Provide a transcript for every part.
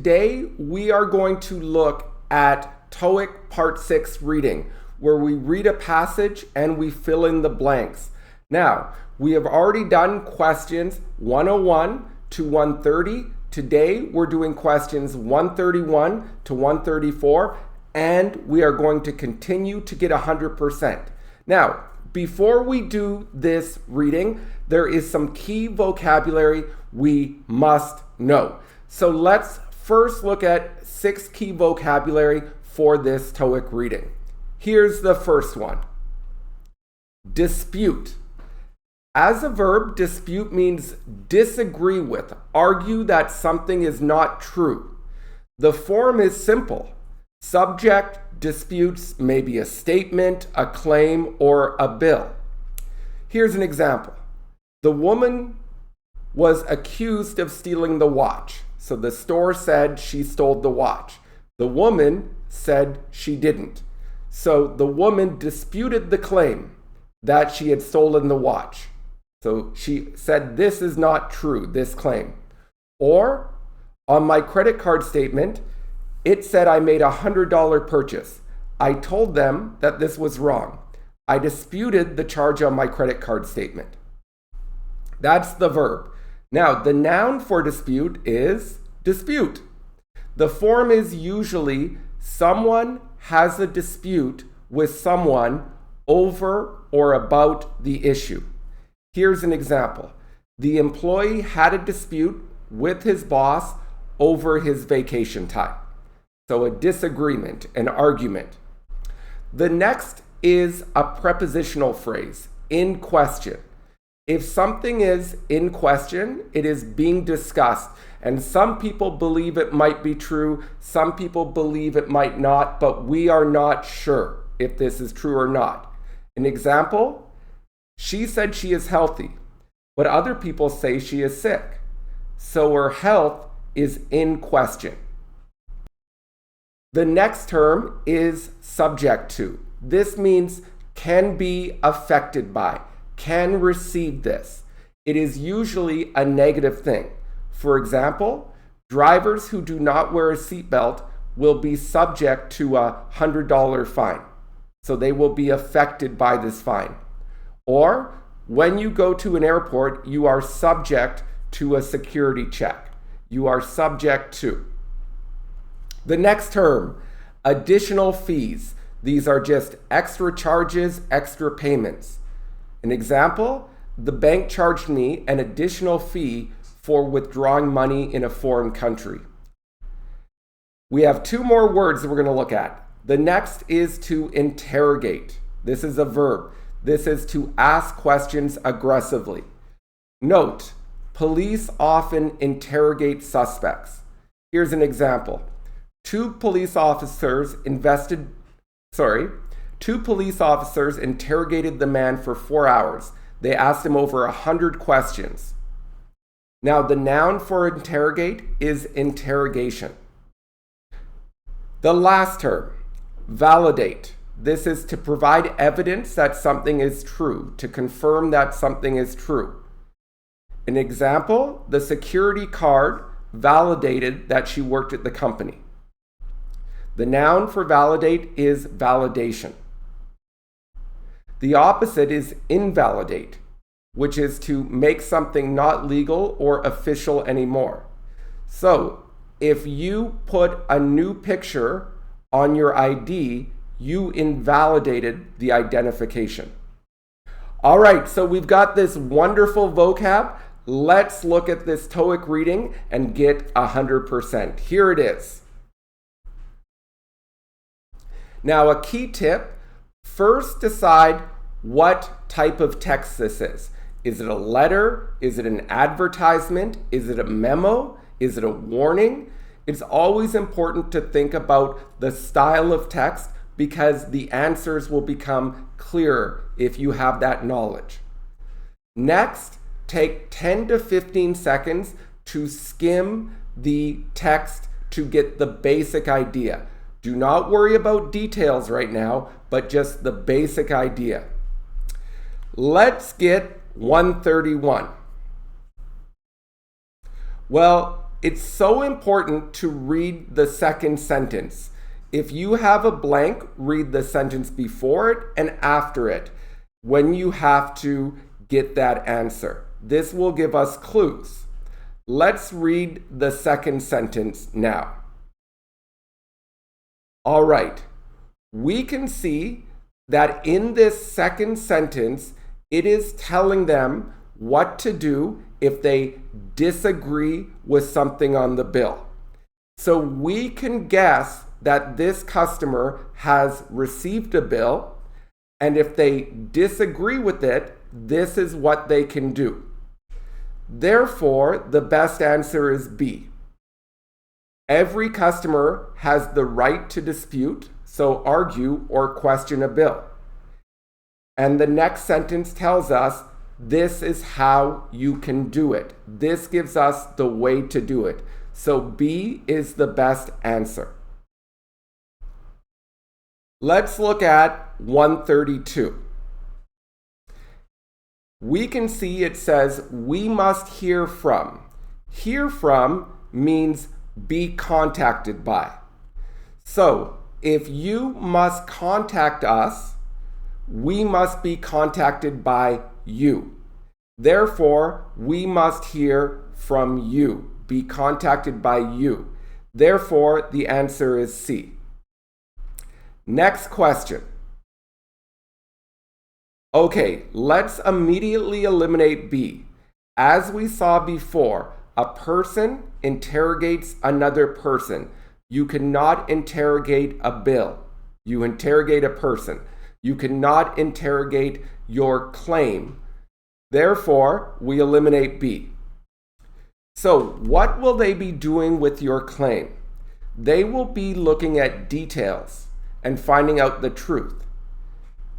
today we are going to look at TOEIC Part 6 reading, where we read a passage and we fill in the blanks. Now, we have already done questions 101 to 130. Today we're doing questions 131 to 134, and we are going to continue to get 100%. Now, before we do this reading, there is some key vocabulary we must know. So let's first look at 6 key vocabulary for this TOEIC reading. Here's the first one. Dispute. As a verb, dispute means disagree with, argue that something is not true. The form is simple. Subject disputes may be a statement, a claim, or a bill. Here's an example. The woman was accused of stealing the watch. So the store said she stole the watch. The woman said she didn't. So the woman disputed the claim that she had stolen the watch. So she said, this is not true, this claim. Or on my credit card statement, it said I made a $100 purchase. I told them that this was wrong. I disputed the charge on my credit card statement. That's the verb. Now, the noun for dispute is dispute. The form is usually someone has a dispute with someone over or about the issue. Here's an example. The employee had a dispute with his boss over his vacation time. So a disagreement, an argument. The next is a prepositional phrase, in question. If something is in question, it is being discussed. And some people believe it might be true, some people believe it might not, but we are not sure if this is true or not. An example, she said she is healthy, but other people say she is sick. So her health is in question. The next term is subject to. This means can be affected by, can receive this. It is usually a negative thing. For example, drivers who do not wear a seatbelt will be subject to a $100 fine. So they will be affected by this fine. Or when you go to an airport, you are subject to a security check. You are subject to. The next term, additional fees. These are just extra charges, extra payments. An example, the bank charged me an additional fee for withdrawing money in a foreign country. We have 2 more words that we're going to look at. The next is to interrogate. This is a verb. This is to ask questions aggressively. Note, police often interrogate suspects. Here's an example. 2 police officers interrogated the man for 4 hours. They asked him over 100 questions. Now, the noun for interrogate is interrogation. The last term, validate. This is to provide evidence that something is true, to confirm that something is true. An example, the security guard validated that she worked at the company. The noun for validate is validation. The opposite is invalidate, which is to make something not legal or official anymore. So, if you put a new picture on your ID, you invalidated the identification. All right, so we've got this wonderful vocab. Let's look at this TOEIC reading and get 100%. Here it is. Now, a key tip, first decide what type of text this is. Is it a letter? Is it an advertisement? Is it a memo? Is it a warning? It's always important to think about the style of text because the answers will become clearer if you have that knowledge. Next, take 10 to 15 seconds to skim the text to get the basic idea. Do not worry about details right now, but just the basic idea. Let's get 131. Well, it's so important to read the second sentence. If you have a blank, read the sentence before it and after it when you have to get that answer. This will give us clues. Let's read the second sentence now. All right, we can see that in this second sentence, it is telling them what to do if they disagree with something on the bill. So we can guess that this customer has received a bill, and if they disagree with it, this is what they can do. Therefore, the best answer is B. Every customer has the right to dispute, so argue or question a bill. And the next sentence tells us this is how you can do it. This gives us the way to do it. So B is the best answer. Let's look at 132. We can see it says we must hear from. Hear from means be contacted by. So if you must contact us, we must be contacted by you. Therefore, we must hear from you. Be contacted by you. Therefore, the answer is C. Next question. Okay, let's immediately eliminate B. As we saw before, a person interrogates another person. You cannot interrogate a bill. You interrogate a person. You cannot interrogate your claim. Therefore, we eliminate B. So, what will they be doing with your claim? They will be looking at details and finding out the truth.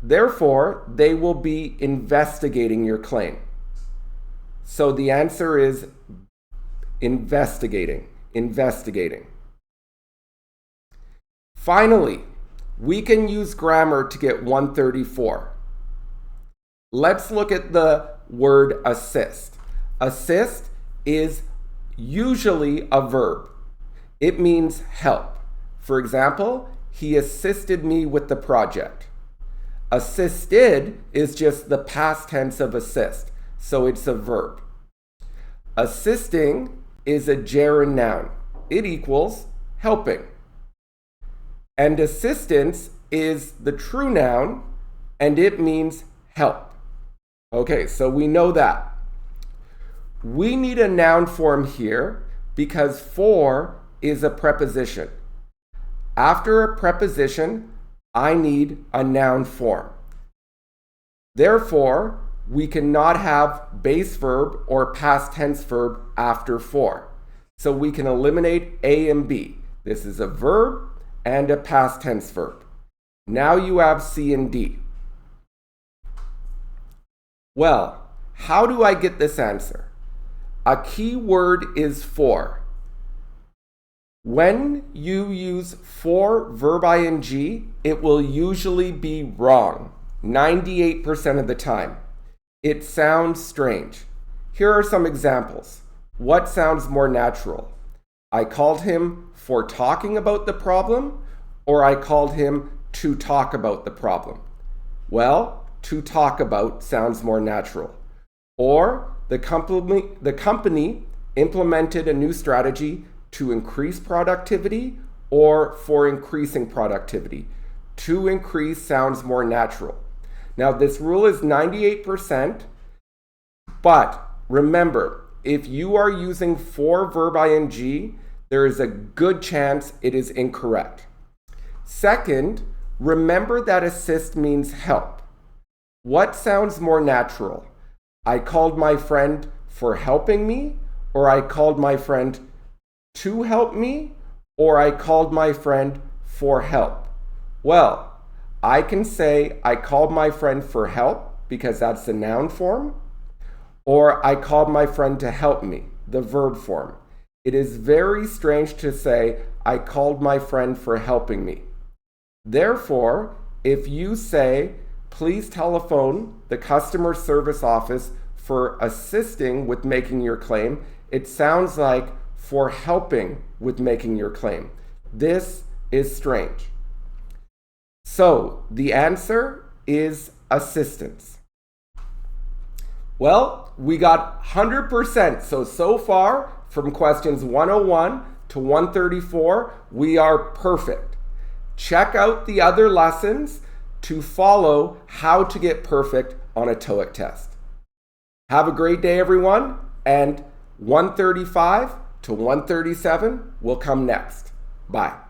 Therefore, they will be investigating your claim. So the answer is investigating. Finally, we can use grammar to get 134. Let's look at the word assist. Assist is usually a verb. It means help. For example, he assisted me with the project. Assisted is just the past tense of assist, so it's a verb. Assisting is a gerund noun. It equals helping. And assistance is the true noun, and it means help. Okay, so we know that. We need a noun form here because for is a preposition. After a preposition, I need a noun form. Therefore, we cannot have base verb or past tense verb after for. So we can eliminate A and B. This is a verb and a past tense verb. Now you have C and D. Well, how do I get this answer? A key word is for. When you use for verb ing, it will usually be wrong, 98% of the time. It sounds strange. Here are some examples. What sounds more natural? I called him for talking about the problem, or I called him to talk about the problem. Well, to talk about sounds more natural. Or the company implemented a new strategy to increase productivity or for increasing productivity. To increase sounds more natural. Now this rule is 98%, but remember, if you are using for verb ing, there is a good chance it is incorrect. Second, remember that assist means help. What sounds more natural? I called my friend for helping me, or I called my friend to help me, or I called my friend for help? Well, I can say I called my friend for help because that's the noun form, or I called my friend to help me, the verb form. It is very strange to say I called my friend for helping me. Therefore, if you say, please telephone the customer service office for assisting with making your claim, it sounds like for helping with making your claim. This is strange. So the answer is assistance. Well, we got 100%. So far from questions 101 to 134, we are perfect. Check out the other lessons to follow how to get perfect on a TOEIC test. Have a great day, everyone, and 135 to 137 will come next. Bye.